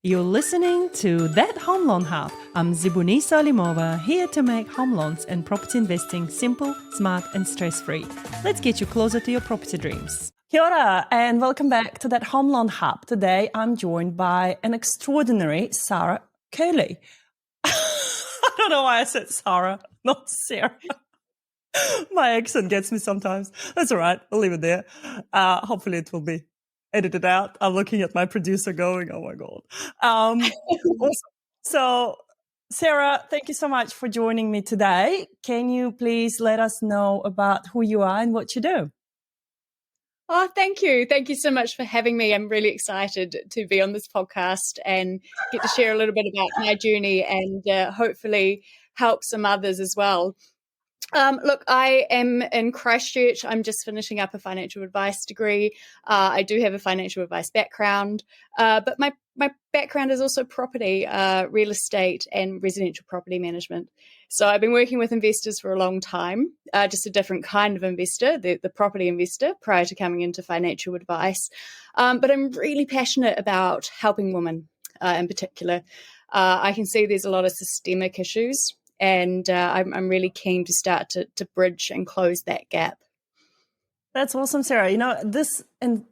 You're listening to That Home Loan Hub. I'm Zibuni Salimova, here to make home loans and property investing simple, smart, and stress-free. Let's get you closer to your property dreams. Kia ora, and welcome back to That Home Loan Hub. Today, I'm joined by an extraordinary Sarah Curley. I don't know why I said Sarah, not Sarah. My accent gets me sometimes. That's all right. I'll leave it there. Hopefully it will be edited out. I'm looking at my producer going, oh my God. Awesome. So, Sarah, thank you so much for joining me today. Can you please let us know about who you are and what you do? Oh, thank you. Thank you so much for having me. I'm really excited to be on this podcast and get to share a little bit about my journey and hopefully help some others as well. Look, I am in Christchurch. I'm just finishing up a financial advice degree. I do have a financial advice background, but my background is also property, real estate and residential property management. So I've been working with investors for a long time, just a different kind of investor, the property investor, prior to coming into financial advice. But I'm really passionate about helping women in particular. I can see there's a lot of systemic issues. And I'm really keen to start to bridge and close that gap. That's awesome, Sarah. You know, this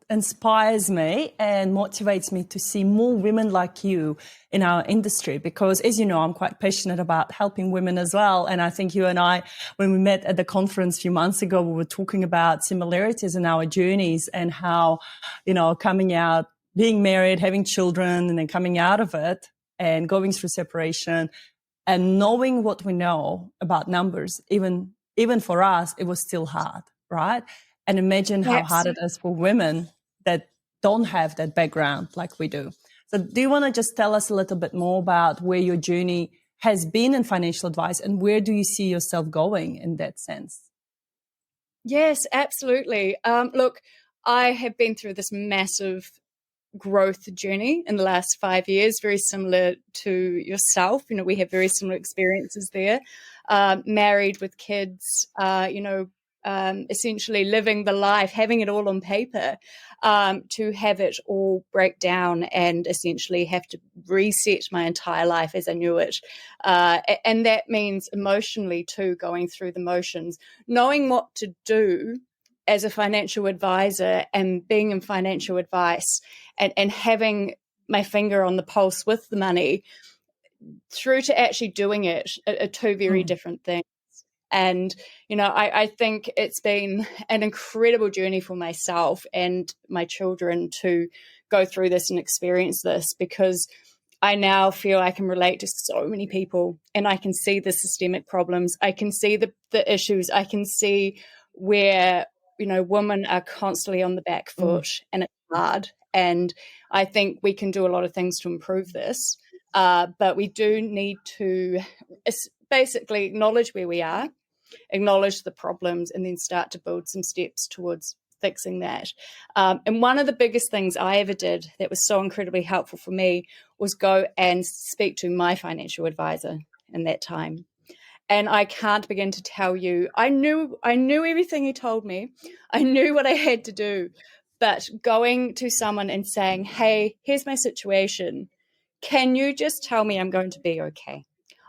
inspires me and motivates me to see more women like you in our industry because, as you know, I'm quite passionate about helping women as well. And I think you and I, when we met at the conference a few months ago, we were talking about similarities in our journeys and how, you know, coming out, being married, having children, and then coming out of it and going through separation. And knowing what we know about numbers, even for us, it was still hard, right? And imagine how hard it is for women that don't have that background like we do. So do you want to just tell us a little bit more about where your journey has been in financial advice and where do you see yourself going in that sense? Yes, absolutely. Look, I have been through this massive growth journey in the last 5 years, very similar to yourself. You know, we have very similar experiences there. Married with kids, essentially living the life, having it all on paper, to have it all break down and essentially have to reset my entire life as I knew it. And that means emotionally too, going through the motions, knowing what to do as a financial advisor and being in financial advice and having my finger on the pulse with the money through to actually doing it are two very different things. And, you know, I think it's been an incredible journey for myself and my children to go through this and experience this because I now feel I can relate to so many people and I can see the systemic problems. I can see the issues. I can see where, you know, women are constantly on the back foot and it's hard. And I think we can do a lot of things to improve this. But we do need to basically acknowledge where we are, acknowledge the problems, and then start to build some steps towards fixing that. And one of the biggest things I ever did that was so incredibly helpful for me was go and speak to my financial advisor in that time. And I can't begin to tell you, I knew everything he told me. I knew what I had to do. But going to someone and saying, hey, here's my situation. Can you just tell me I'm going to be okay?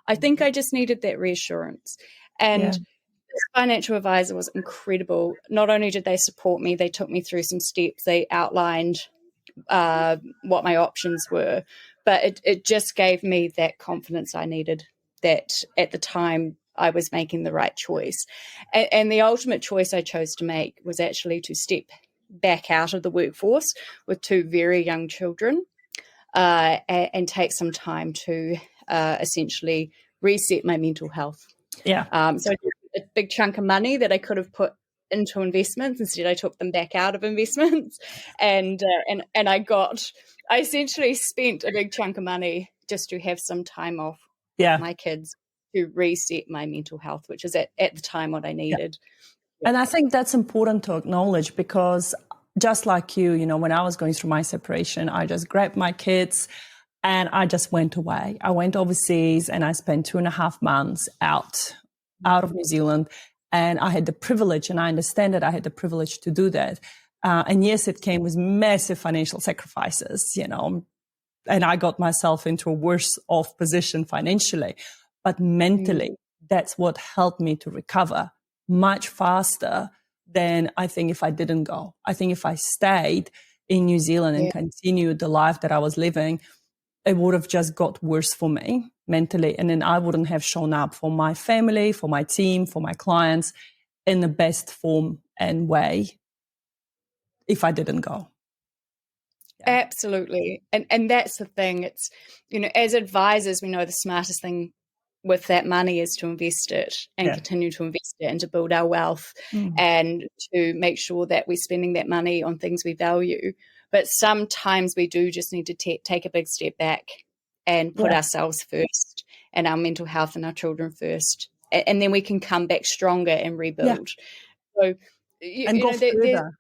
I think I just needed that reassurance. And this financial advisor was incredible. Not only did they support me, they took me through some steps. They outlined what my options were. But it just gave me that confidence I needed, that at the time I was making the right choice. And the ultimate choice I chose to make was actually to step back out of the workforce with two very young children and take some time to essentially reset my mental health. Yeah. So I did a big chunk of money that I could have put into investments. Instead, I took them back out of investments and I essentially spent a big chunk of money just to have some time off with my kids to reset my mental health, which is at the time what I needed. Yeah. And I think that's important to acknowledge because just like you know, when I was going through my separation, I just grabbed my kids and I just went away. I went overseas and I spent 2.5 months out of New Zealand. And I had the privilege, and I understand that I had the privilege to do that. And yes, it came with massive financial sacrifices, you know, and I got myself into a worse off position financially. But mentally, that's what helped me to recover much faster than I think if I didn't go. I think if I stayed in New Zealand and continued the life that I was living, it would have just got worse for me mentally. And then I wouldn't have shown up for my family, for my team, for my clients in the best form and way if I didn't go. Absolutely. And that's the thing. It's, as advisors, we know the smartest thing with that money is to invest it and continue to invest it and to build our wealth and to make sure that we're spending that money on things we value. But sometimes we do just need to take a big step back and put ourselves first and our mental health and our children first. And then we can come back stronger and rebuild. So, and go further.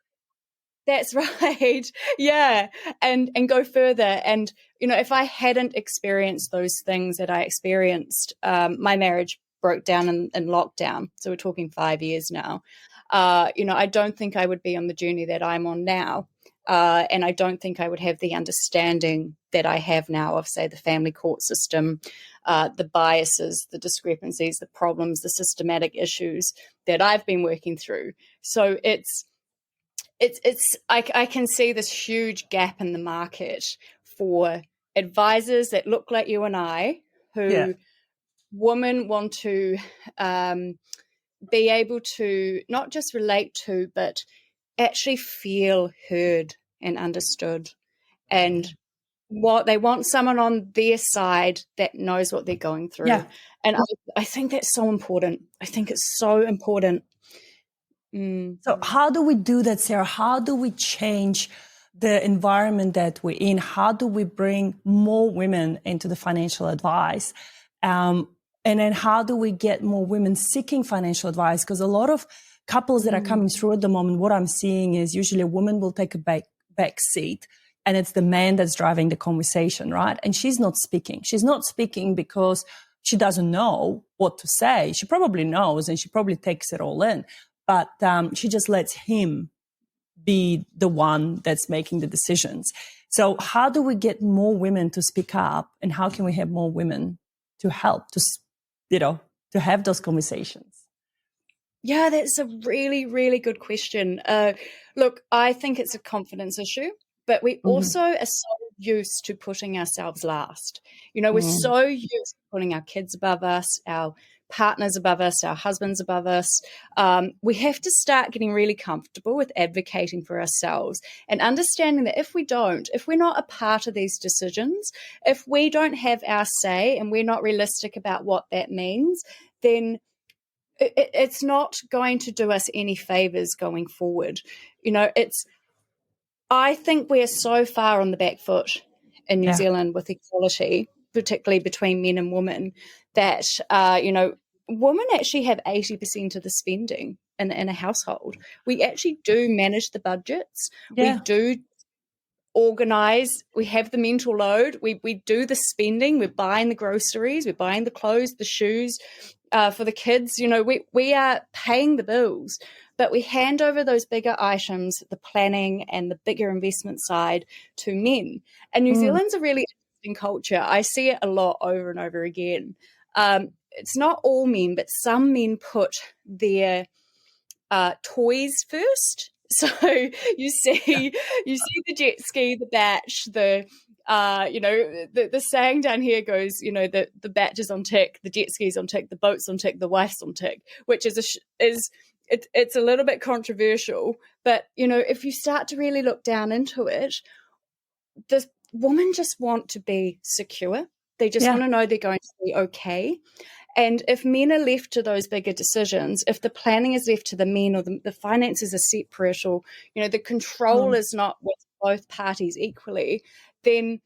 That's right. Yeah. And go further. And, if I hadn't experienced those things that I experienced, my marriage broke down in lockdown. So we're talking 5 years now. I don't think I would be on the journey that I'm on now. And I don't think I would have the understanding that I have now of, say, the family court system, the biases, the discrepancies, the problems, the systematic issues that I've been working through. So I can see this huge gap in the market for advisors that look like you and I, who women want to be able to not just relate to, but actually feel heard and understood. And what they want someone on their side that knows what they're going through. Yeah. And I think that's so important. I think it's so important. So how do we do that, Sarah? How do we change the environment that we're in? How do we bring more women into the financial advice? And then how do we get more women seeking financial advice? Because a lot of couples that are coming through at the moment, what I'm seeing is usually a woman will take a back seat and it's the man that's driving the conversation, right? And she's not speaking. She's not speaking because she doesn't know what to say. She probably knows and she probably takes it all in. But she just lets him be the one that's making the decisions. So how do we get more women to speak up, and how can we have more women to help to have those conversations? Yeah, that's a really, really good question. Look, I think it's a confidence issue, but we also are so used to putting ourselves last. We're so used to putting our kids above us, our partners above us, our husbands above us. We have to start getting really comfortable with advocating for ourselves and understanding that if we're not a part of these decisions, if we don't have our say and we're not realistic about what that means, then it's not going to do us any favors going forward. I think we're so far on the back foot in New Zealand with equality, particularly between men and women, that, women actually have 80% of the spending in a household. We actually do manage the budgets. We do organize. We have the mental load. We do the spending. We're buying the groceries. We're buying the clothes, the shoes for the kids. We are paying the bills, but we hand over those bigger items, the planning and the bigger investment side, to men. And New Zealand's a really interesting culture. I see it a lot over and over again. It's not all men, but some men put their toys first. So you see the jet ski, the batch, the saying down here goes, the batch is on tick, the jet ski's on tick, the boat's on tick, the wife's on tick, which it's a little bit controversial. But if you start to really look down into it, the women just want to be secure. They just want to know they're going to be okay. And if men are left to those bigger decisions, if the planning is left to the men, or the finances are separate, or the control is not with both parties equally, then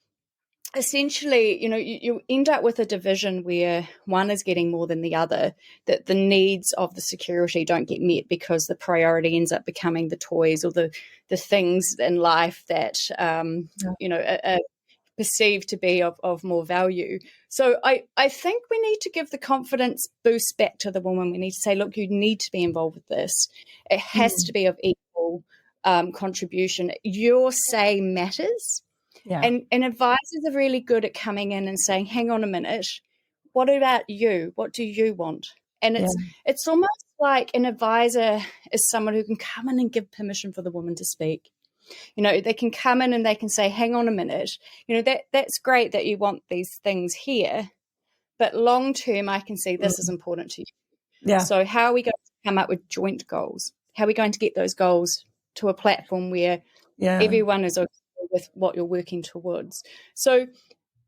essentially, you end up with a division where one is getting more than the other, that the needs of the security don't get met because the priority ends up becoming the toys or the things in life that are perceived to be of more value. So I think we need to give the confidence boost back to the woman. We need to say, look, you need to be involved with this. It has to be of equal contribution. Your say matters. Yeah. And advisors are really good at coming in and saying, hang on a minute, what about you? What do you want? And Yeah. it's almost like an advisor is someone who can come in and give permission for the woman to speak. They can come in and they can say, hang on a minute, that's great that you want these things here, but long term, I can see this is important to you. Yeah. So how are we going to come up with joint goals? How are we going to get those goals to a platform where everyone is okay with what you're working towards? So,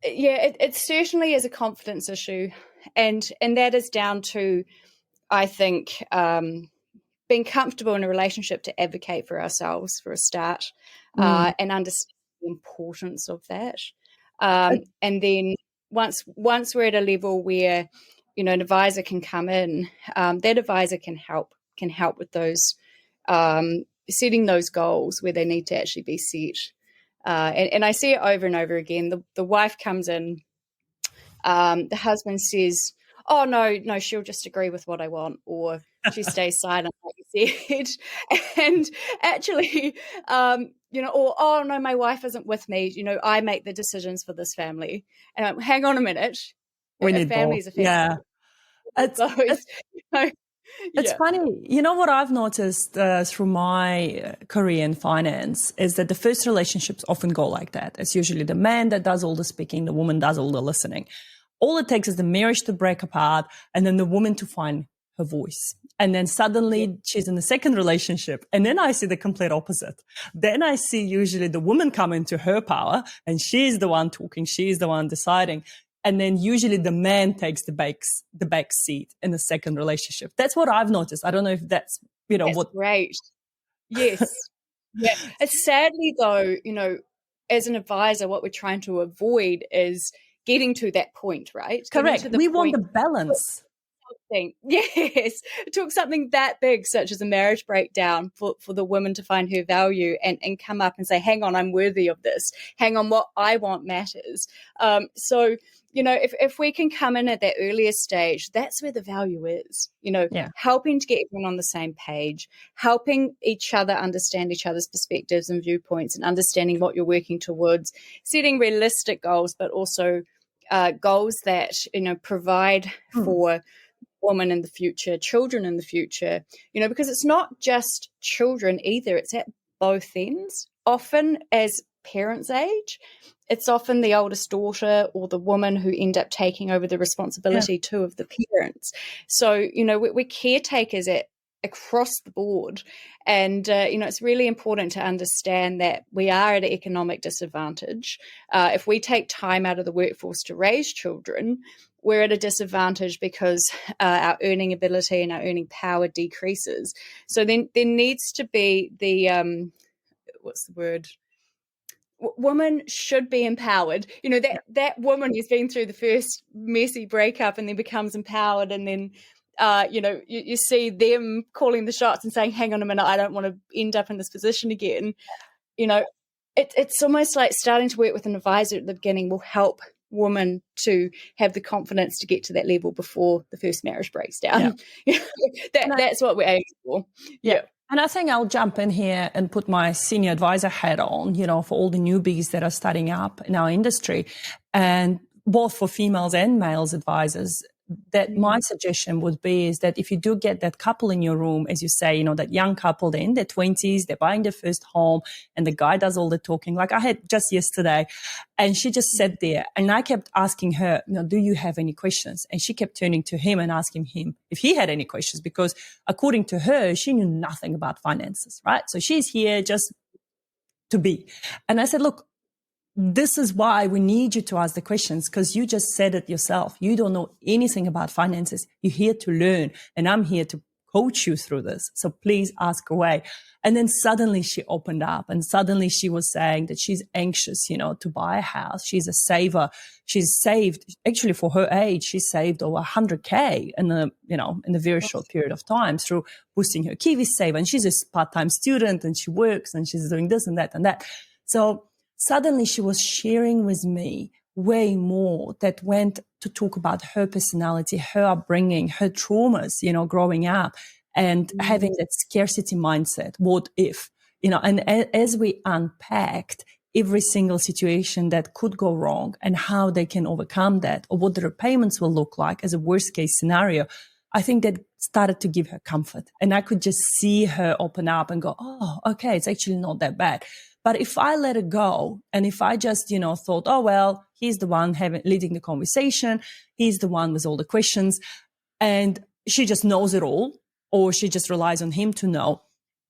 yeah, it certainly is a confidence issue. And that is down to, I think, being comfortable in a relationship to advocate for ourselves for a start, and understand the importance of that. And then once we're at a level where, an advisor can come in, that advisor can help with those, setting those goals where they need to actually be set. And I see it over and over again. The wife comes in, the husband says, oh, no, she'll just agree with what I want, or she stays silent, like you said. And actually, or, oh, no, my wife isn't with me. I make the decisions for this family. And hang on a minute. We A need family both. is a family. Yeah. It's funny. What I've noticed through my career in finance is that the first relationships often go like that. It's usually the man that does all the speaking, the woman does all the listening. All it takes is the marriage to break apart and then the woman to find her voice. And then suddenly she's in the second relationship. And then I see the complete opposite. Then I see usually the woman come into her power and she's the one talking. She's the one deciding. And then usually the man takes the back seat in the second relationship. That's what I've noticed. I don't know if that's, That's what. Great. Yes. Yeah. It's sadly though, as an advisor, what we're trying to avoid is getting to that point, right? Correct. We want the balance. Yes, it took something that big, such as a marriage breakdown, for the woman to find her value and come up and say, hang on, I'm worthy of this. Hang on, what I want matters. So, if we can come in at that earlier stage, that's where the value is, helping to get everyone on the same page, helping each other understand each other's perspectives and viewpoints, and understanding what you're working towards, setting realistic goals, but also goals that, provide for women in the future, children in the future, because it's not just children either. It's at both ends. Often as parents age, it's often the oldest daughter or the woman who end up taking over the responsibility too of the parents. So, we're caretakers across the board. And, it's really important to understand that we are at an economic disadvantage. If we take time out of the workforce to raise children, we're at a disadvantage because our earning ability and our earning power decreases. So then there needs to be the, what's the word? Woman should be empowered. That woman who's been through the first messy breakup and then becomes empowered, and then you see them calling the shots and saying, hang on a minute, I don't want to end up in this position again. It's almost like starting to work with an advisor at the beginning will help women to have the confidence to get to that level before the first marriage breaks down. That's what we're aiming for. Yeah. And I think I'll jump in here and put my senior advisor hat on, for all the newbies that are starting up in our industry, and both for females and males advisors. That my suggestion would be is that if you do get that couple in your room, as you say, that young couple, they're in their 20s, they're buying their first home, and the guy does all the talking, like I had just yesterday, and she just sat there, and I kept asking her, do you have any questions? And she kept turning to him and asking him if he had any questions, because according to her, she knew nothing about finances, right? So she's here just to be. And I said, look, this is why we need you to ask the questions, because you just said it yourself. You don't know anything about finances. You're here to learn, and I'm here to coach you through this. So please ask away. And then suddenly she opened up, and suddenly she was saying that she's anxious, to buy a house. She's a saver. She's saved, actually for her age, she saved over 100K in a very short period of time through boosting her Kiwi Save. And she's a part-time student, and she works, and she's doing this and that and that. So suddenly she was sharing with me way more that went to talk about her personality, her upbringing, her traumas, growing up, and having that scarcity mindset. What if, and as we unpacked every single situation that could go wrong and how they can overcome that, or what the repayments will look like as a worst case scenario, I think that started to give her comfort. And I could just see her open up and go, oh, okay, it's actually not that bad. But if I let it go, and if I just, thought, oh, well, he's the one leading the conversation, he's the one with all the questions, and she just knows it all, or she just relies on him to know,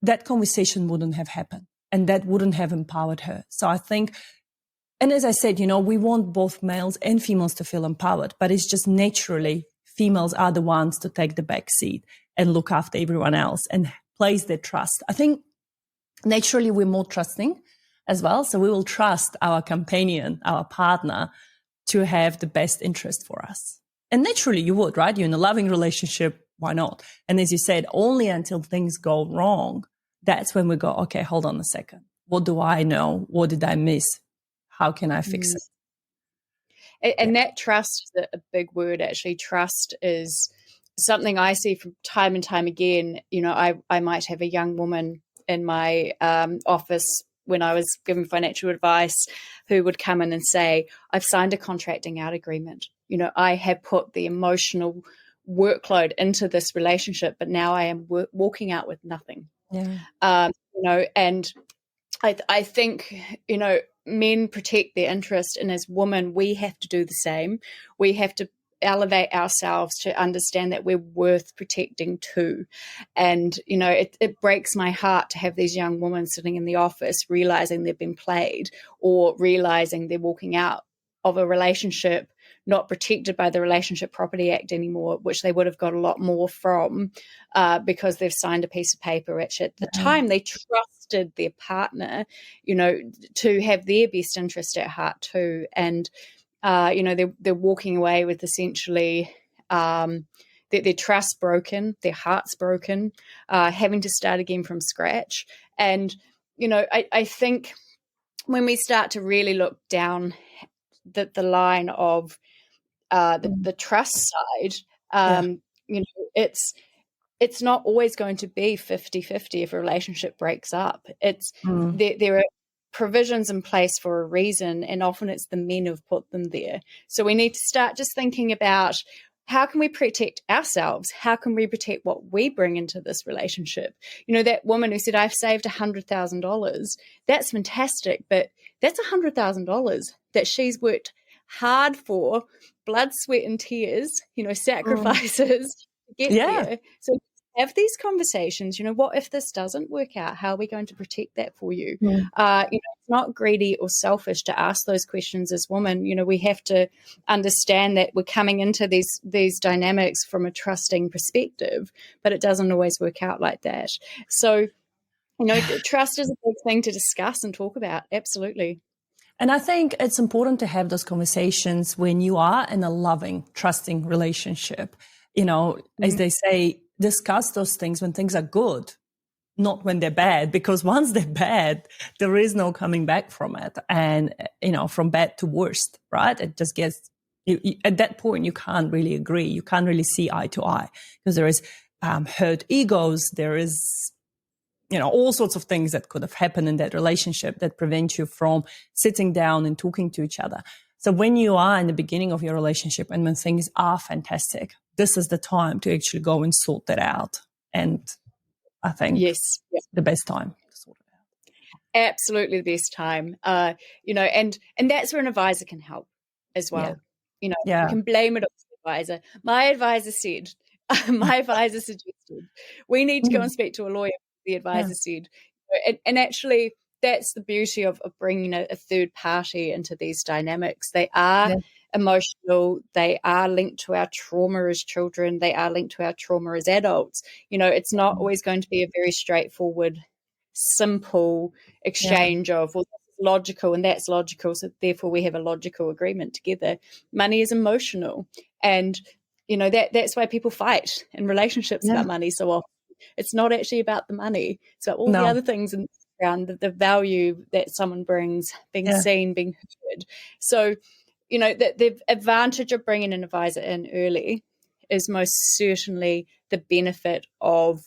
that conversation wouldn't have happened, and that wouldn't have empowered her. So I think, and as I said, we want both males and females to feel empowered, but it's just naturally females are the ones to take the back seat and look after everyone else and place their trust. I think naturally we're more trusting as well. So we will trust our companion, our partner, to have the best interest for us. And naturally you would, right? You're in a loving relationship. Why not? And as you said, only until things go wrong, that's when we go, okay, hold on a second. What do I know? What did I miss? How can I fix it? And that trust is a big word, actually. Trust is something I see from time and time again. I might have a young woman in my office when I was giving financial advice who would come in and say, I've signed a contracting out agreement. I have put the emotional workload into this relationship, but now I am walking out with nothing. Yeah. And I think, men protect their interest, and as women, we have to do the same. We have to elevate ourselves to understand that we're worth protecting too. And, it breaks my heart to have these young women sitting in the office realizing they've been played, or realizing they're walking out of a relationship not protected by the Relationship Property Act anymore, which they would have got a lot more from because they've signed a piece of paper, which at the time they trusted their partner, to have their best interest at heart too. And, they're walking away with essentially their trust broken, their hearts broken, having to start again from scratch. And, I think when we start to really look down the line of the trust side, it's not always going to be 50-50 if a relationship breaks up. There are provisions in place for a reason, and often it's the men who've put them there. So we need to start just thinking about, how can we protect ourselves? How can we protect what we bring into this relationship? That woman who said, I've saved $100,000, that's fantastic, but that's $100,000 that she's worked hard for, blood, sweat, and tears, sacrifices to get there. So have these conversations. What if this doesn't work out? How are we going to protect that for you? It's not greedy or selfish to ask those questions as women. We have to understand that we're coming into these dynamics from a trusting perspective, but it doesn't always work out like that. So, trust is a big thing to discuss and talk about. Absolutely. And I think it's important to have those conversations when you are in a loving, trusting relationship. As they say, discuss those things when things are good, not when they're bad, because once they're bad, there is no coming back from it. And, from bad to worst, right? It just gets, at that point, you can't really agree. You can't really see eye to eye, because there is hurt egos. There is, all sorts of things that could have happened in that relationship that prevent you from sitting down and talking to each other. So when you are in the beginning of your relationship and when things are fantastic, this is the time to actually go and sort that out. And I think the best time to sort it out. Absolutely the best time. And that's where an advisor can help as well. You can blame it on the advisor. My advisor said, my advisor suggested, we need to go and speak to a lawyer, the advisor said. And actually, that's the beauty of bringing a third party into these dynamics. They are emotional. They are linked to our trauma as children. They are linked to our trauma as adults. It's not always going to be a very straightforward, simple exchange of, well, this is logical and that's logical, so therefore we have a logical agreement together. Money is emotional. And, that's why people fight in relationships about money so often. It's not actually about the money. It's about all the other things in the background, the value that someone brings, being seen, being heard. So, the advantage of bringing an advisor in early is most certainly the benefit of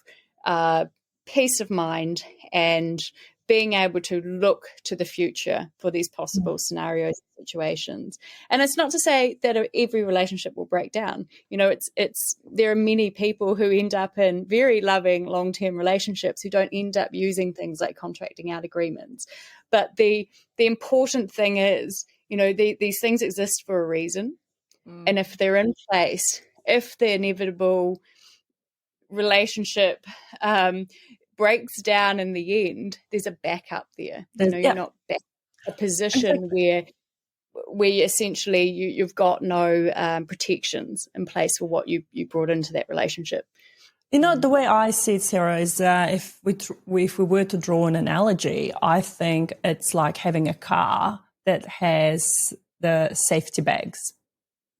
peace of mind and being able to look to the future for these possible scenarios and situations. And it's not to say that every relationship will break down. It's there are many people who end up in very loving long-term relationships who don't end up using things like contracting out agreements. But the important thing is, these things exist for a reason. And if they're in place, if the inevitable relationship breaks down in the end, there's a backup there. You're not back in a position where essentially you've got no protections in place for what you brought into that relationship. The way I see it, Sarah, is if we were to draw an analogy, I think it's like having a car that has the safety bags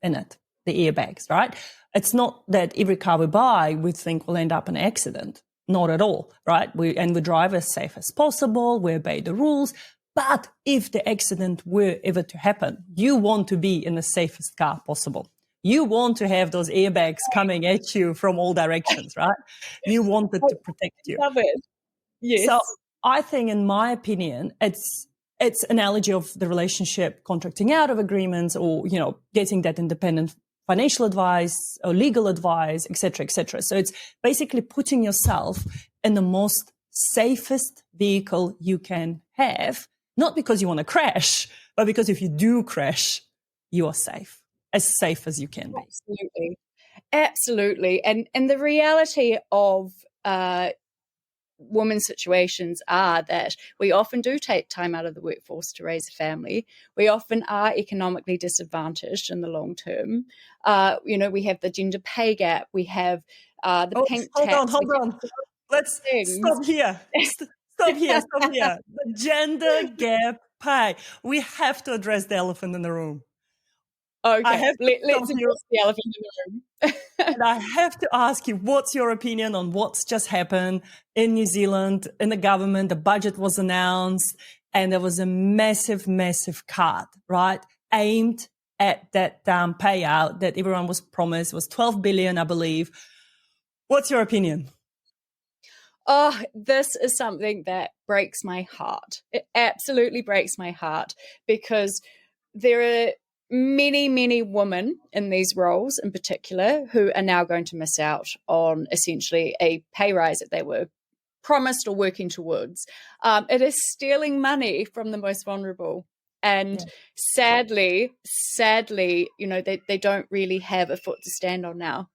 in it, the airbags, right? It's not that every car we buy we think will end up in an accident. Not at all, right? We drive as safe as possible. We obey the rules. But if the accident were ever to happen, you want to be in the safest car possible. You want to have those airbags coming at you from all directions, right? You want it to protect you. Love it. Yes. So I think, in my opinion, it's analogy of the relationship contracting out of agreements, or getting that independent financial advice or legal advice, et cetera, et cetera. So it's basically putting yourself in the most safest vehicle you can have, not because you want to crash, but because if you do crash, you are safe as you can be. Absolutely. And the reality of women's situations are that we often do take time out of the workforce to raise a family. We often are economically disadvantaged in the long term. We have the gender pay gap. We have the pink tax. Hold on. Let's stop here. Stop here. The gender gap pay. We have to address the elephant in the room. Okay, let's address the elephant in the room. And I have to ask you, what's your opinion on what's just happened in New Zealand, in the government? The budget was announced and there was a massive, massive cut, right? Aimed at that payout that everyone was promised. It was 12 billion, I believe. What's your opinion? Oh, this is something that breaks my heart. It absolutely breaks my heart, because there are many, many women in these roles in particular who are now going to miss out on essentially a pay rise that they were promised or working towards. It is stealing money from the most vulnerable. And sadly, they don't really have a foot to stand on now.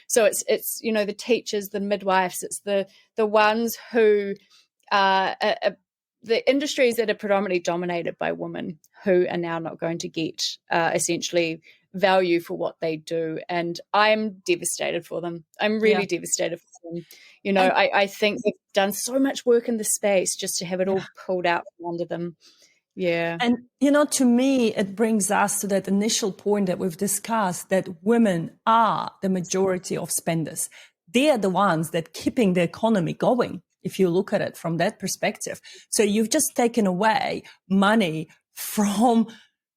So it's the teachers, the midwives, it's the ones who the industries that are predominantly dominated by women who are now not going to get essentially value for what they do. And I'm devastated for them. I'm really devastated for them. I think they've done so much work in the space just to have it all pulled out from under them. Yeah. And, to me, it brings us to that initial point that we've discussed, that women are the majority of spenders. They are the ones that keeping the economy going, if you look at it from that perspective. So you've just taken away money from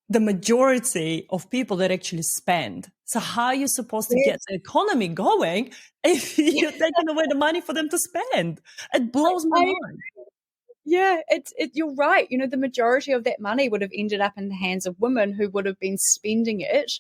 the majority of people that actually spend. So how are you supposed to get the economy going if you're taking away the money for them to spend? It blows my mind. Yeah, you're right. The majority of that money would have ended up in the hands of women who would have been spending it,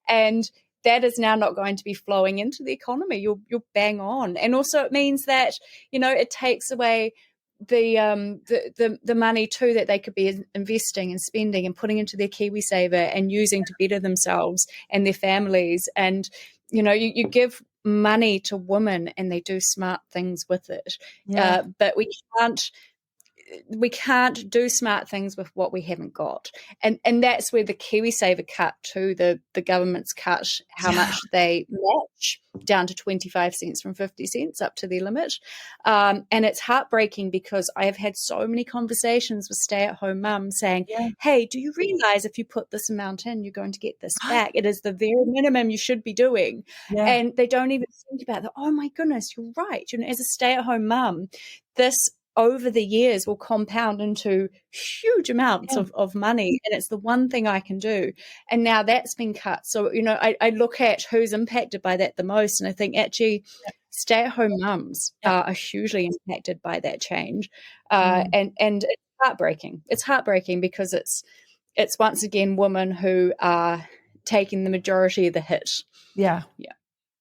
and that is now not going to be flowing into the economy. You're bang on. And also it means that, it takes away the money too that they could be investing and spending and putting into their KiwiSaver and using to better themselves and their families. And, you give money to women and they do smart things with it. But we can't do smart things with what we haven't got. And that's where the KiwiSaver cut to, the government's cut how much they match down to 25 cents from 50 cents up to their limit. And it's heartbreaking, because I have had so many conversations with stay-at-home mums saying, hey, do you realize if you put this amount in, you're going to get this back? It is the very minimum you should be doing. And they don't even think about that. Oh my goodness, you're right. As a stay-at-home mum, this over the years will compound into huge amounts of money. And it's the one thing I can do. And now that's been cut. So, I look at who's impacted by that the most. And I think actually stay-at-home mums are hugely impacted by that change. And it's heartbreaking. It's heartbreaking because it's once again women who are taking the majority of the hit. Yeah.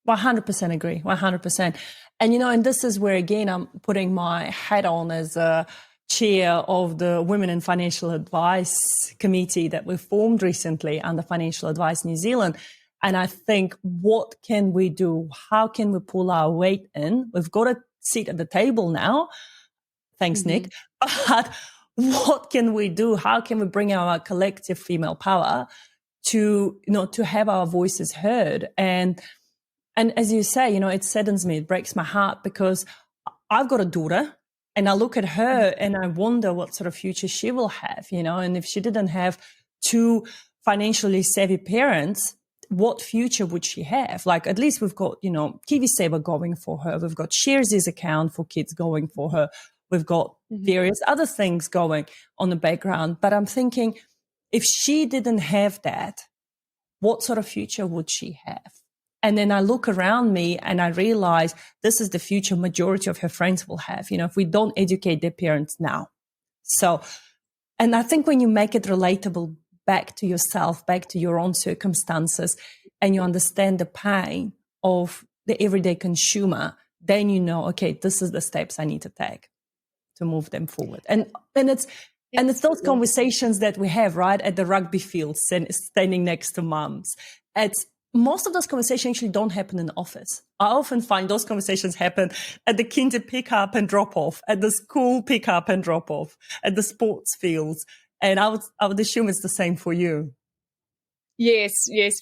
100% agree. 100%. And, and this is where, again, I'm putting my hat on as a chair of the Women in Financial Advice Committee that we formed recently under Financial Advice New Zealand. And I think, what can we do? How can we pull our weight in? We've got a seat at the table now. Thanks, Nick. But what can we do? How can we bring our collective female power to, to have our voices heard? And as you say, it saddens me, it breaks my heart, because I've got a daughter and I look at her and I wonder what sort of future she will have, and if she didn't have two financially savvy parents, what future would she have? Like, at least we've got, KiwiSaver going for her. We've got Sharesies account for kids going for her. We've got various other things going on the background. But I'm thinking, if she didn't have that, what sort of future would she have? And then I look around me and I realize this is the future majority of her friends will have, if we don't educate their parents now. So, and I think when you make it relatable back to yourself, back to your own circumstances, and you understand the pain of the everyday consumer, then okay, this is the steps I need to take to move them forward. And it's those conversations that we have, right, at the rugby field, standing next to mums. Most of those conversations actually don't happen in the office. I often find those conversations happen at the kinder pick up and drop off, at the school pick up and drop off, at the sports fields. And I would assume it's the same for you. Yes,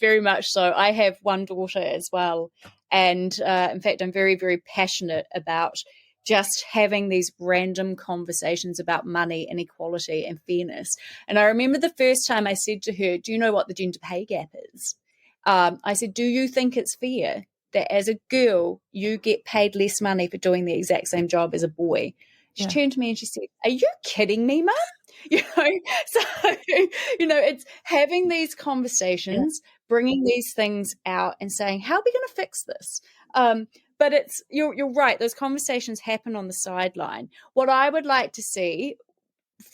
very much so. I have one daughter as well. And in fact, I'm very, very passionate about just having these random conversations about money and equality and fairness. And I remember the first time I said to her, do you know what the gender pay gap is? I said, do you think it's fair that as a girl, you get paid less money for doing the exact same job as a boy? She turned to me and she said, are you kidding me, Mum? So, it's having these conversations, bringing these things out and saying, how are we going to fix this? But you're right. Those conversations happen on the sideline. What I would like to see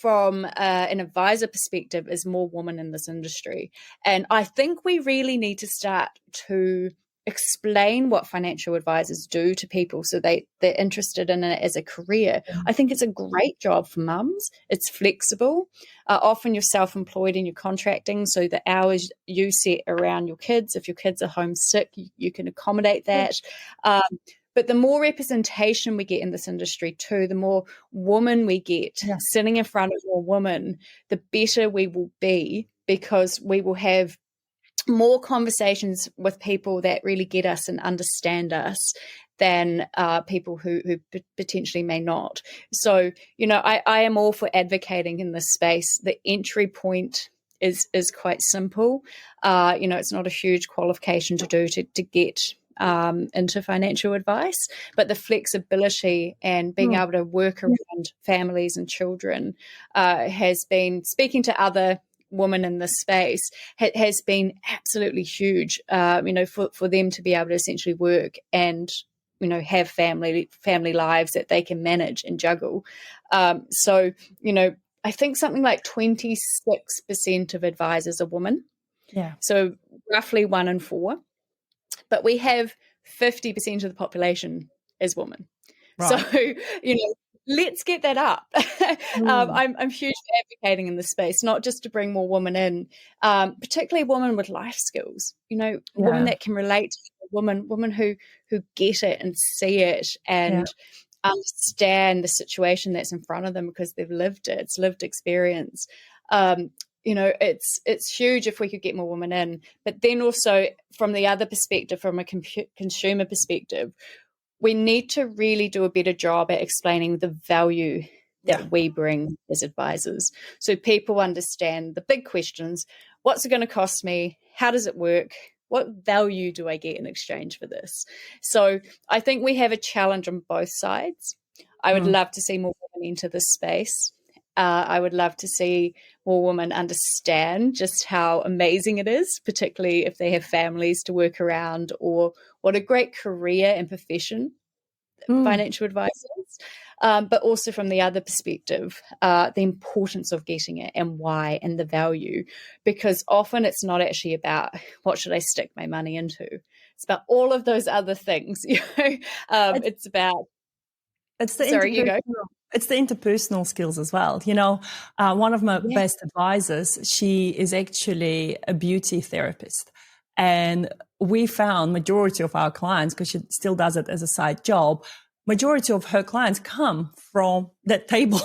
from an advisor perspective is more women in this industry. And I think we really need to start to explain what financial advisors do to people so they're interested in it as a career. I think it's a great job for mums. It's flexible. Often you're self-employed and you're contracting, so the hours you set around your kids, if your kids are homesick, you can accommodate that. But the more representation we get in this industry too, the more women we get sitting in front of more women, the better we will be, because we will have more conversations with people that really get us and understand us than people who potentially may not. So, I am all for advocating in this space. The entry point is quite simple. It's not a huge qualification to do to get into financial advice, but the flexibility and being able to work around families and children has been, speaking to other women in this space, has been absolutely huge, for them to be able to essentially work and, have family lives that they can manage and juggle. So, I think something like 26% of advisors are women. Yeah. So roughly 1 in 4. But we have 50% of the population as women. Right. So, let's get that up. I'm hugely advocating in this space, not just to bring more women in, particularly women with life skills, women that can relate to women who get it and see it and understand the situation that's in front of them because they've lived it. It's lived experience. It's huge if we could get more women in. But then also from the other perspective, from a consumer perspective, we need to really do a better job at explaining the value that we bring as advisors. So people understand the big questions. What's it going to cost me? How does it work? What value do I get in exchange for this? So I think we have a challenge on both sides. I would love to see more women into this space. I would love to see more women understand just how amazing it is, particularly if they have families to work around, or what a great career and profession financial advisors, but also from the other perspective, the importance of getting it and why and the value, because often it's not actually about what should I stick my money into. It's about all of those other things. It's about. It's the Sorry, you go. It's the interpersonal skills as well. One of my best advisors, she is actually a beauty therapist. And we found majority of our clients, because she still does it as a side job, majority of her clients come from that table.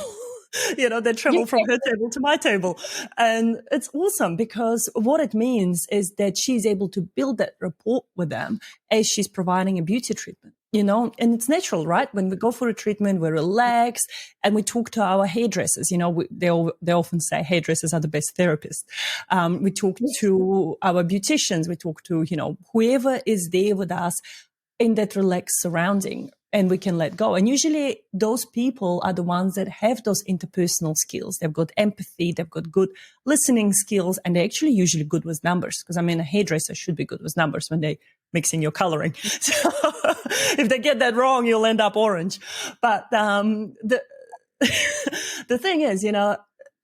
They travel from her table to my table. And it's awesome, because what it means is that she's able to build that rapport with them as she's providing a beauty treatment. And it's natural, right? When we go for a treatment, we relax and we talk to our hairdressers. They often say hairdressers are the best therapists. We talk to our beauticians. We talk to, whoever is there with us in that relaxed surrounding, and we can let go. And usually those people are the ones that have those interpersonal skills. They've got empathy, they've got good listening skills, and they're actually usually good with numbers. Because a hairdresser should be good with numbers when they mixing your coloring. So if they get that wrong, you'll end up orange. But the thing is,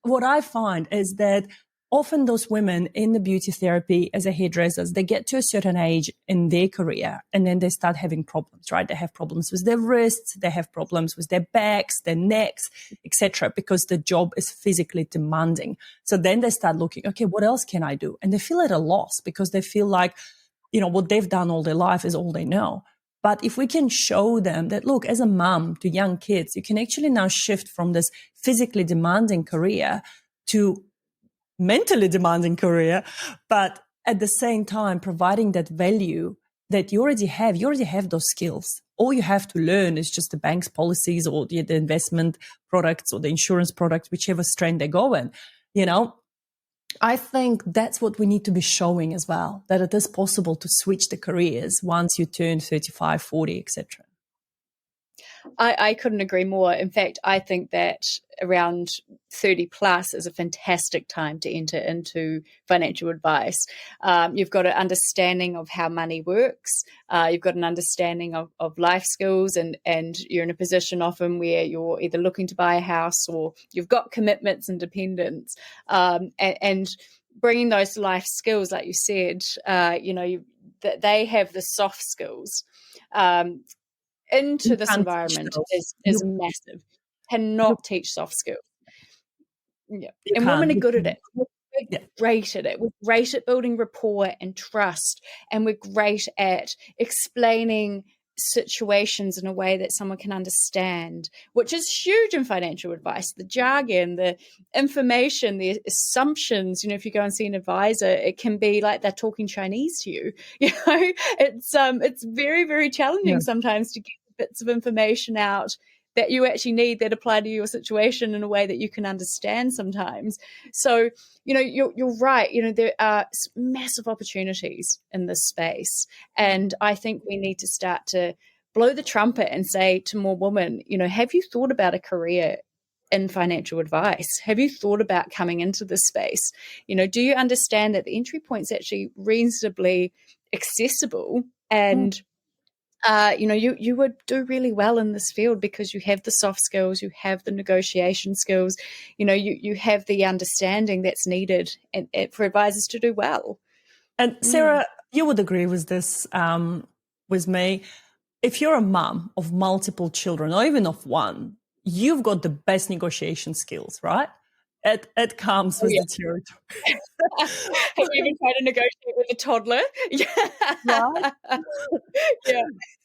what I find is that often those women in the beauty therapy as a hairdressers, they get to a certain age in their career and then they start having problems, right? They have problems with their wrists, they have problems with their backs, their necks, etc., because the job is physically demanding. So then they start looking, okay, what else can I do? And they feel at a loss, because they feel like, what they've done all their life is all they know. But if we can show them that, look, as a mom to young kids, you can actually now shift from this physically demanding career to mentally demanding career, but at the same time providing that value that you already have those skills. All you have to learn is just the bank's policies or the investment products or the insurance products, whichever strand they go in. I think that's what we need to be showing as well, that it is possible to switch the careers once you turn 35, 40, etc. I couldn't agree more. In fact, I think that around 30 plus is a fantastic time to enter into financial advice. You've got an understanding of how money works. You've got an understanding of life skills, and you're in a position often where you're either looking to buy a house or you've got commitments and dependents. And bringing those life skills, like you said, that they have the soft skills. Into this environment is massive. Cannot teach soft skills. Yeah. And women are good at it. We're great at it. We're great at building rapport and trust. And we're great at explaining situations in a way that someone can understand, which is huge in financial advice. The jargon, the information, the assumptions, if you go and see an advisor, it can be like they're talking Chinese to you. It's very, very challenging sometimes to get bits of information out that you actually need that apply to your situation in a way that you can understand sometimes. So, you're right. There are massive opportunities in this space. And I think we need to start to blow the trumpet and say to more women, have you thought about a career in financial advice? Have you thought about coming into this space? Do you understand that the entry point is actually reasonably accessible, and you would do really well in this field because you have the soft skills, you have the negotiation skills, you have the understanding that's needed and for advisors to do well. And Sarah, you would agree with this with me. If you're a mom of multiple children or even of one, you've got the best negotiation skills, right? It comes with the territory. Have you ever tried to negotiate with a toddler? Right? Yeah.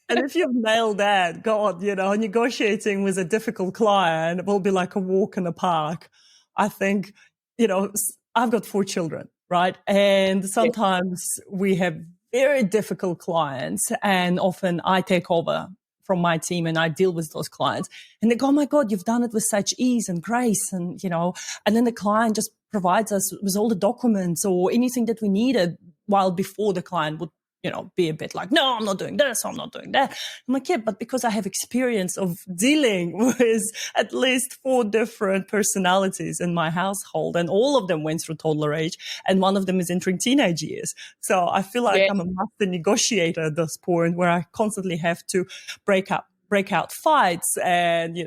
And if you've nailed that, God, negotiating with a difficult client will be like a walk in the park. I think, I've got 4 children, right? And sometimes we have very difficult clients, and often I take over from my team and I deal with those clients, and they go, oh my God, you've done it with such ease and grace. And, and then the client just provides us with all the documents or anything that we needed, while before the client would be a bit like, no, I'm not doing this, I'm not doing that. I'm like, yeah, but because I have experience of dealing with at least 4 different personalities in my household, and all of them went through toddler age, and one of them is entering teenage years. So I feel like Yeah. I'm a master negotiator at this point, where I constantly have to break out fights, and,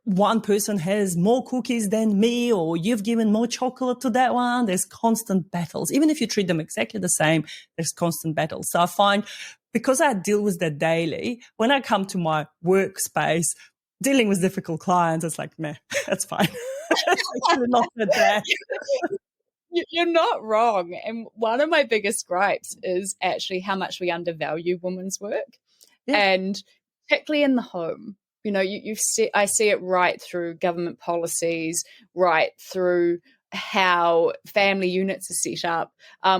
one person has more cookies than me, or you've given more chocolate to that one. There's constant battles. Even if you treat them exactly the same, there's constant battles. So I find, because I deal with that daily, when I come to my workspace, dealing with difficult clients, it's like, meh, that's fine. It's actually not that bad. You're not wrong. And one of my biggest gripes is actually how much we undervalue women's work. Yeah. And particularly in the home. I see it right through government policies, right through how family units are set up.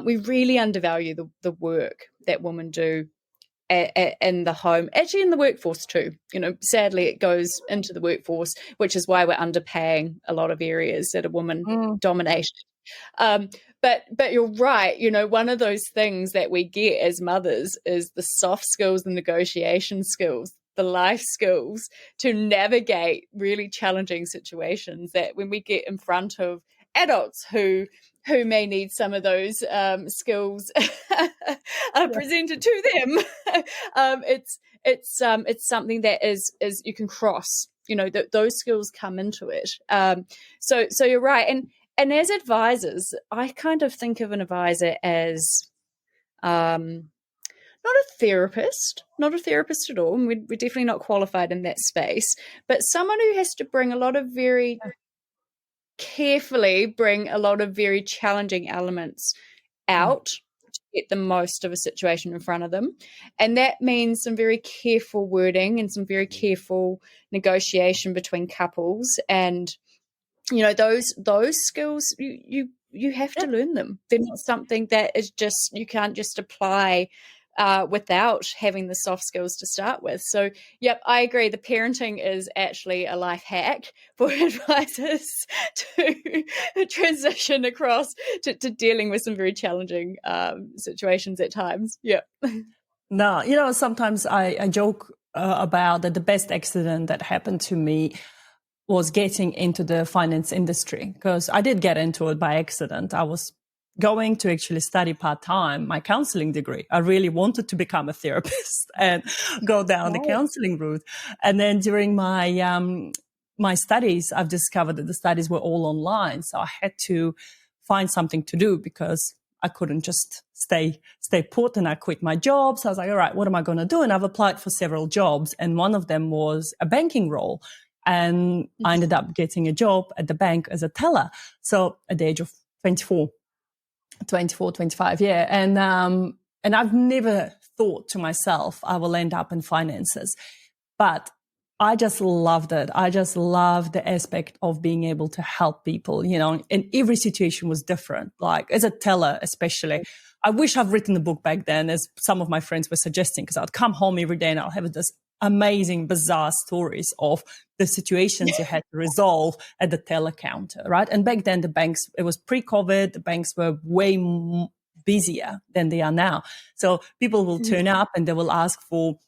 We really undervalue the work that women do in the home, actually in the workforce too. Sadly, it goes into the workforce, which is why we're underpaying a lot of areas that are women dominated. But you're right. One of those things that we get as mothers is the soft skills, the negotiation skills, the life skills to navigate really challenging situations, that when we get in front of adults who may need some of those skills presented to them, it's something that is you can cross. Those skills come into it. So you're right. And as advisors, I kind of think of an advisor as not a therapist at all. And we're definitely not qualified in that space, but someone who has to bring a lot of very challenging elements out to get the most of a situation in front of them. And that means some very careful wording and some very careful negotiation between couples. And those skills, you have to learn them. They're not something that is just, you can't just apply without having the soft skills to start with. So, yep, I agree. The parenting is actually a life hack for advisors to transition across to dealing with some very challenging situations at times. Yeah. No, sometimes I joke about that the best accident that happened to me was getting into the finance industry, because I did get into it by accident. I was going to actually study part-time my counseling degree. I really wanted to become a therapist and go down the counseling route. And then during my studies, I've discovered that the studies were all online. So I had to find something to do, because I couldn't just stay put, and I quit my job. So I was like, all right, what am I going to do? And I've applied for several jobs, and one of them was a banking role. And I ended up getting a job at the bank as a teller. So at the age of 24, 25, yeah. And I've never thought to myself, I will end up in finances. But I just loved it. I just loved the aspect of being able to help people, and every situation was different. Like as a teller, especially, I wish I've written a book back then, as some of my friends were suggesting, because I'd come home every day and I'll have this amazing, bizarre stories of the situations you had to resolve at the teller counter, right? And back then the banks, it was pre-COVID, the banks were way busier than they are now. So people will turn up and they will ask for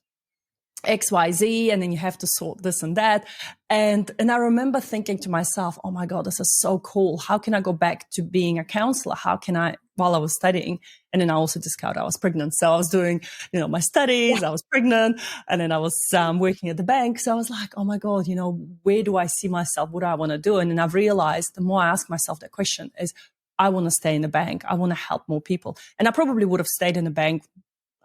XYZ, and then you have to sort this and that. And I remember thinking to myself, oh my God, this is so cool. How can I go back to being a counselor? How can I, while I was studying? And then I also discovered I was pregnant. So I was doing, my studies, I was pregnant, and then I was working at the bank. So I was like, oh my God, where do I see myself? What do I want to do? And then I've realized the more I ask myself that question is, I want to stay in the bank. I want to help more people. And I probably would have stayed in the bank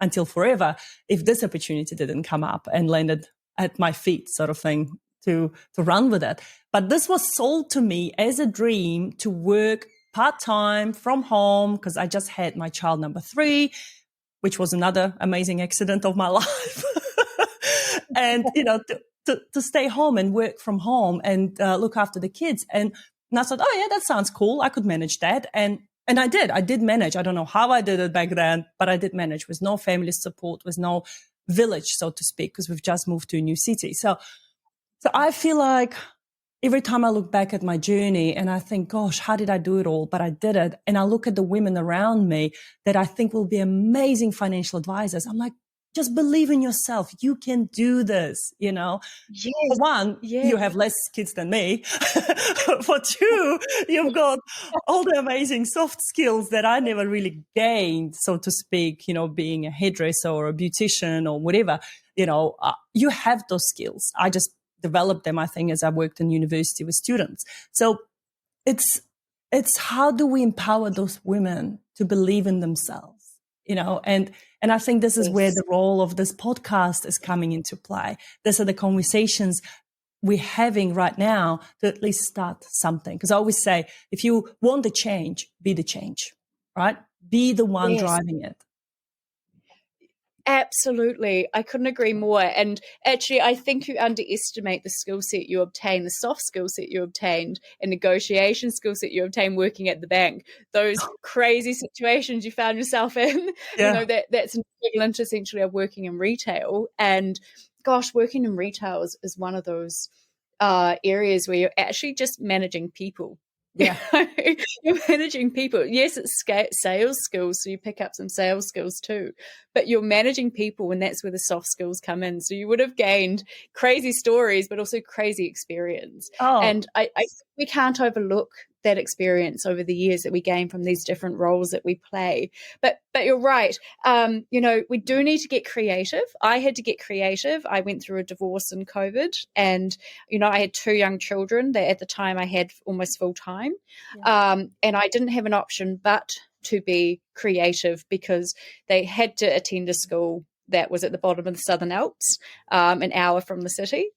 until forever if this opportunity didn't come up and landed at my feet, sort of thing, to run with it. But this was sold to me as a dream to work part-time from home, because I just had my child number 3, which was another amazing accident of my life. And, to stay home and work from home and look after the kids. And I thought, oh yeah, that sounds cool. I could manage that. And I did manage. I don't know how I did it back then, but I did manage with no family support, with no village, so to speak, because we've just moved to a new city. So I feel like, every time I look back at my journey and I think, gosh, how did I do it all? But I did it. And I look at the women around me that I think will be amazing financial advisors. I'm like, just believe in yourself. You can do this, you know. For Yes. one, Yeah. you have less kids than me. For two, you've got all the amazing soft skills that I never really gained, so to speak, you know, being a hairdresser or a beautician or whatever, you know, you have those skills. I just developed them, I think, as I worked in university with students. So it's, it's how do we empower those women to believe in themselves, you know, and I think this is where Yes. the role of this podcast is coming into play. These are the conversations we're having right now to at least start something. Because I always say, if you want the change, be the change, right? Be the one Yes. driving it. Absolutely. I couldn't agree more. And actually, I think you underestimate the skill set you obtain, the soft skill set you obtained, and negotiation skill set you obtained working at the bank. Those crazy situations you found yourself in, Yeah. that's an equivalent essentially of working in retail. And gosh, working in retail is one of those areas where you're actually just managing people. Yeah. You're managing people. Yes, it's sales skills, so you pick up some sales skills too, but you're managing people, and that's where the soft skills come in. So you would have gained crazy stories, but also crazy experience. Oh, And I we can't overlook that experience over the years that we gain from these different roles that we play. But you're right. We do need to get creative. I had to get creative. I went through a divorce in COVID, and I had 2 young children that at the time I had almost full time, and I didn't have an option but to be creative because they had to attend a school that was at the bottom of the Southern Alps, an hour from the city.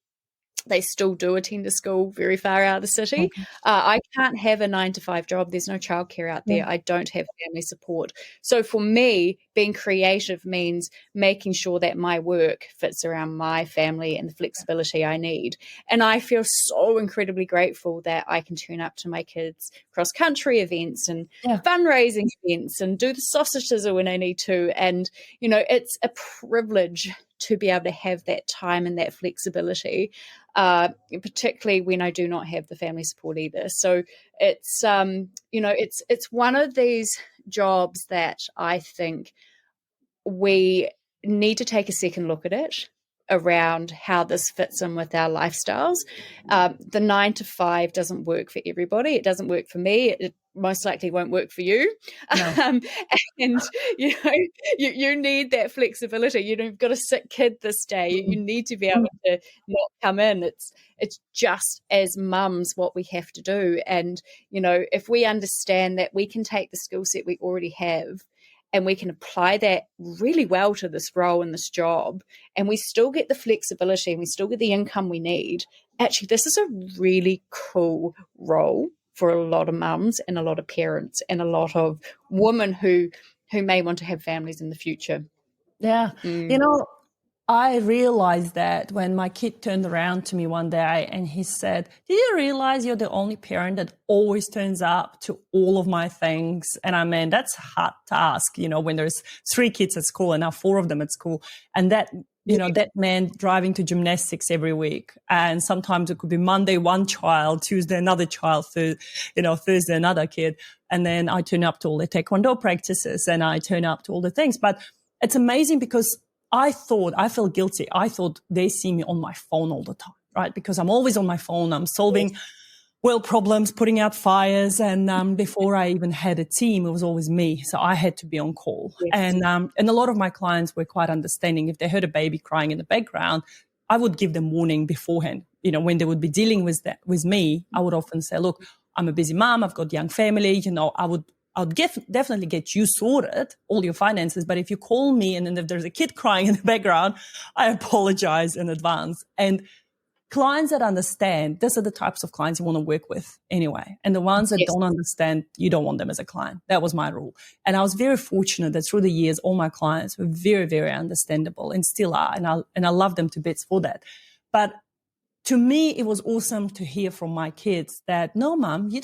They still do attend a school very far out of the city. okay. I can't have a 9 to 5 job. There's no childcare out Yeah. there. I don't have family support. So for me, being creative means making sure that my work fits around my family and the flexibility I need. And I feel so incredibly grateful that I can turn up to my kids' cross-country events and Yeah. fundraising events and do the sausage sizzle when I need to. And, it's a privilege to be able to have that time and that flexibility, particularly when I do not have the family support either. So it's it's one of these jobs that I think we need to take a second look at it around how this fits in with our lifestyles. The 9 to 5 doesn't work for everybody. It doesn't work for me. It most likely won't work for you. No. And you need that flexibility. You've got a sick kid this day. You need to be able to not come in. It's just as mums what we have to do. And if we understand that we can take the skill set we already have and we can apply that really well to this role and this job, and we still get the flexibility and we still get the income we need, actually, this is a really cool role for a lot of mums and a lot of parents and a lot of women who may want to have families in the future. Yeah. Mm. I realized that when my kid turned around to me one day and he said, "Do you realize you're the only parent that always turns up to all of my things?" And I mean, that's a hard task, when there's 3 kids at school and now 4 of them at school. And that, that meant driving to gymnastics every week. And sometimes it could be Monday, one child, Tuesday, another child, Thursday, another kid. And then I turn up to all the taekwondo practices and I turn up to all the things. But it's amazing because I felt guilty. I thought they see me on my phone all the time, right? Because I'm always on my phone. I'm solving problems, putting out fires. And before I even had a team, it was always me. So I had to be on call. Yes. And a lot of my clients were quite understanding. If they heard a baby crying in the background, I would give them warning beforehand. When they would be dealing with me, I would often say, "Look, I'm a busy mom. I've got young family. I'll definitely get you sorted, all your finances. But if you call me and then if there's a kid crying in the background, I apologize in advance." And clients that understand, these are the types of clients you want to work with anyway. And the ones that Yes. don't understand, you don't want them as a client. That was my rule. And I was very fortunate that through the years, all my clients were very, very understandable and still are. And I love them to bits for that. But to me, it was awesome to hear from my kids that, "No, mom, you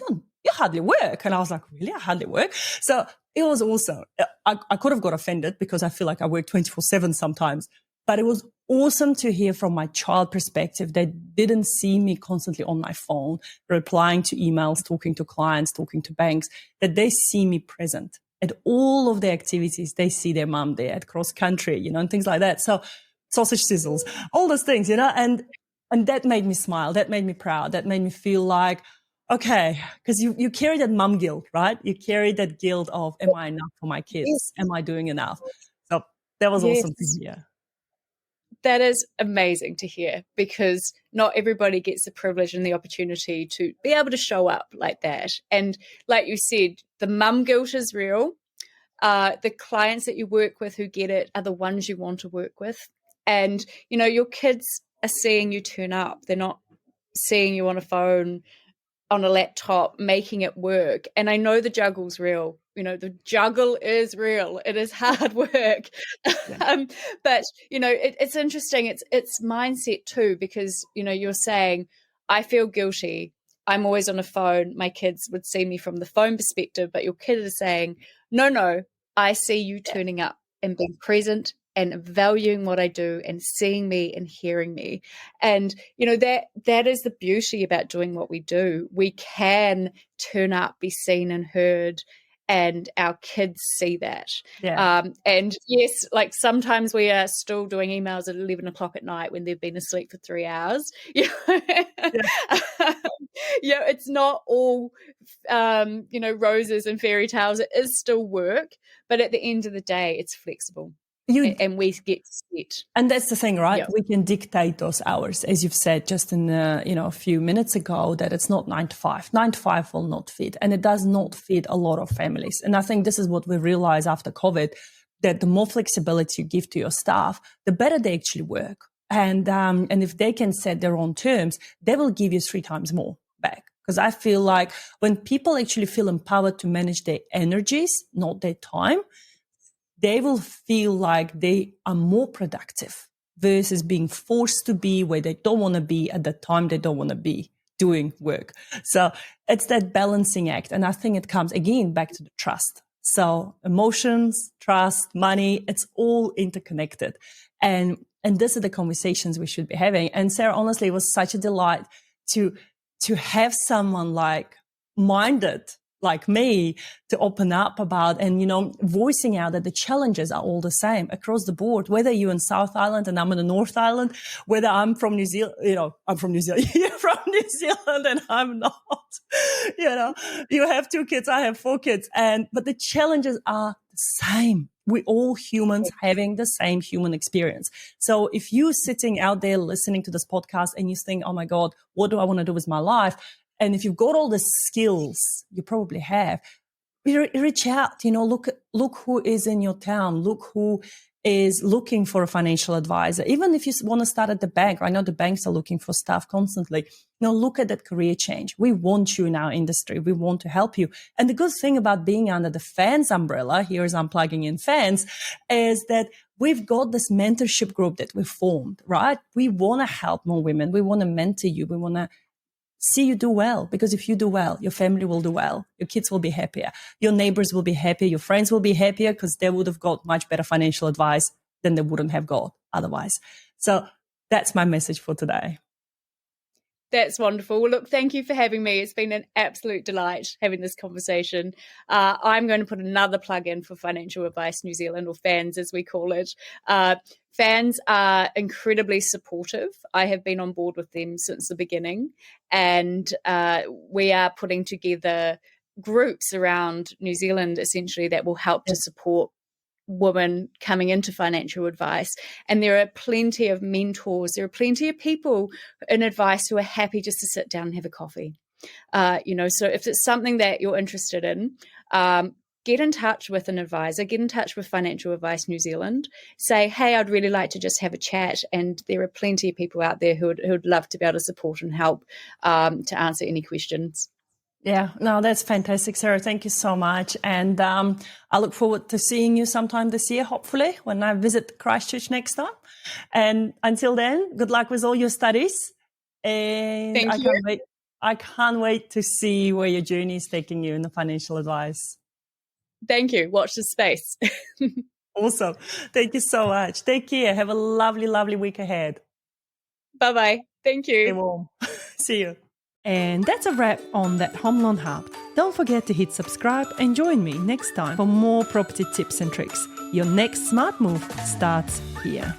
hardly work." And I was like, "Really? I hardly work?" So it was awesome. I could have got offended because I feel like I work 24/7 sometimes. But it was awesome to hear from my child perspective. They didn't see me constantly on my phone, replying to emails, talking to clients, talking to banks, that they see me present at all of the activities. They see their mom there at cross country, and things like that. So sausage sizzles, all those things, and that made me smile. That made me proud. That made me feel like, okay, because you carry that mum guilt, right? You carry that guilt of, am I enough for my kids? Yes. Am I doing enough? So that was awesome to Yes. hear. That is amazing to hear, because not everybody gets the privilege and the opportunity to be able to show up like that. And like you said, the mum guilt is real. The clients that you work with who get it are the ones you want to work with. And, your kids are seeing you turn up. They're not seeing you on a phone, on a laptop, making it work. And I know the juggle's real. The juggle is real. It is hard work. Yeah. But, it's interesting. It's mindset too, because, you're saying, I feel guilty. I'm always on a phone. My kids would see me from the phone perspective, but your kid is saying, no, I see you turning up and being present and valuing what I do and seeing me and hearing me. And, that is the beauty about doing what we do. We can turn up, be seen and heard, and our kids see that. Yeah. And yes, like sometimes we are still doing emails at 11 o'clock at night when they've been asleep for 3 hours. Yeah. It's not all, roses and fairy tales. It is still work, but at the end of the day, it's flexible, You and we get set. And that's the thing, right? Yeah. We can dictate those hours, as you've said just in a few minutes ago, that it's not 9 to 5. 9 to 5 will not fit, and it does not fit a lot of families. And I think this is what we realize after COVID, that the more flexibility you give to your staff, the better they actually work. And if they can set their own terms, they will give you 3 times more back. Because I feel like when people actually feel empowered to manage their energies, not their time, they will feel like they are more productive versus being forced to be where they don't want to be at the time they don't want to be doing work. So it's that balancing act. And I think it comes again back to the trust. So emotions, trust, money, it's all interconnected. And these are the conversations we should be having. And Sarah, honestly, it was such a delight to have someone minded like me to open up about and, voicing out that the challenges are all the same across the board, whether you're in South Island and I'm in the North Island, whether I'm from New Zealand, I'm from New Zealand, you're from New Zealand and I'm not, you have 2 kids, I have 4 kids. But the challenges are the same. We're all humans having the same human experience. So if you're sitting out there listening to this podcast and you think, oh my God, what do I want to do with my life? And if you've got all the skills, you probably have, reach out, look who is in your town, look who is looking for a financial advisor. Even if you want to start at the bank, I know the banks are looking for staff constantly. Look at that career change. We want you in our industry. We want to help you. And the good thing about being under the FANS umbrella, here as I'm plugging in FANS, is that we've got this mentorship group that we've formed, right? We want to help more women. We want to mentor you. We want to see you do well, because if you do well, your family will do well, your kids will be happier, your neighbors will be happier, your friends will be happier because they would have got much better financial advice than they wouldn't have got otherwise. So that's my message for today. That's wonderful. Well, look, thank you for having me. It's been an absolute delight having this conversation. I'm going to put another plug in for Financial Advice New Zealand, or FANS as we call it. FANS are incredibly supportive. I have been on board with them since the beginning, and we are putting together groups around New Zealand, essentially, that will help to support women coming into financial advice. And there are plenty of mentors, there are plenty of people in advice who are happy just to sit down and have a coffee. So if it's something that you're interested in, get in touch with an advisor, get in touch with Financial Advice New Zealand, say, hey, I'd really like to just have a chat. And there are plenty of people out there who would love to be able to support and help to answer any questions. Yeah, no, that's fantastic, Sarah. Thank you so much. And I look forward to seeing you sometime this year, hopefully, when I visit Christchurch next time. And until then, good luck with all your studies. And Thank you. I can't wait to see where your journey is taking you in the financial advice. Thank you. Watch the space. Awesome. Thank you so much. Take care. Have a lovely, lovely week ahead. Bye-bye. Thank Stay you. warm. See you. And that's a wrap on That Home Loan Hub. Don't forget to hit subscribe and join me next time for more property tips and tricks. Your next smart move starts here.